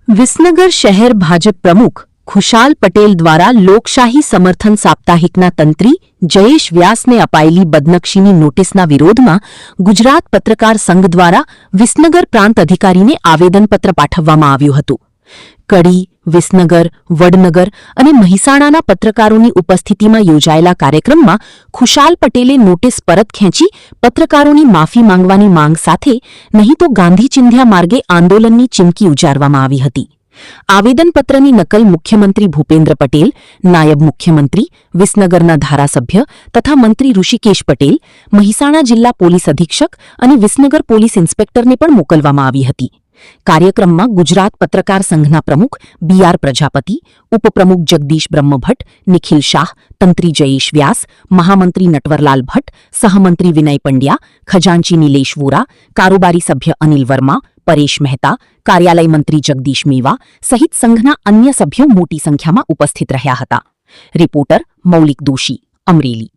વિસનગર શહેર ભાજપ પ્રમુખ ખુશાલ પટેલ દ્વારા લોકશાહી સમર્થન સાપ્તાહિકના તંત્રી જયેશ વ્યાસને અપાયેલી બદનક્ષીની નોટિસના વિરોધમાં ગુજરાત પત્રકાર સંઘ દ્વારા વિસનગર પ્રાંત અધિકારીને આવેદનપત્ર પાઠવવામાં આવ્યું હતું. કડી, વિસનગર, વડનગર અને મહેસાણાના પત્રકારોની ઉપસ્થિતિમાં યોજાયેલા કાર્યક્રમમાં ખુશાલ પટેલે નોટિસ પરત ખેંચી પત્રકારોની માફી માંગવાની માંગ સાથે નહીં તો ગાંધી ચિંધ્યા માર્ગે આંદોલનની ચીમકી ઉચ્ચારવામાં આવી હતી. આવેદનપત્રની નકલ મુખ્યમંત્રી ભૂપેન્દ્ર પટેલ, નાયબ મુખ્યમંત્રી, વિસનગરના ધારાસભ્ય તથા મંત્રી ઋષિકેશ પટેલ, મહેસાણા જિલ્લા પોલીસ અધિક્ષક અને વિસનગર પોલીસ ઇન્સ્પેક્ટરને પણ મોકલવામાં આવી હતી. કાર્યક્રમમાં ગુજરાત પત્રકાર સંઘના પ્રમુખ બી.આર. પ્રજાપતિ, ઉપપ્રમુખ જગદીશ બ્રહ્મભટ્ટ, નિખિલ શાહ, તંત્રી જયેશ વ્યાસ, મહામંત્રી નટવરલાલ ભટ્ટ, સહમંત્રી વિનય પંડ્યા, ખજાનચી નિલેશ વોરા, કારોબારી સભ્ય અનિલ વર્મા, પરેશ મહેતા, કાર્યાલય મંત્રી જગદીશ મેવા સહિત સંઘના અન્ય સભ્યો મોટી સંખ્યામાં ઉપસ્થિત રહ્યા હતા. રિપોર્ટર મૌલિક દોશી, અમરેલી.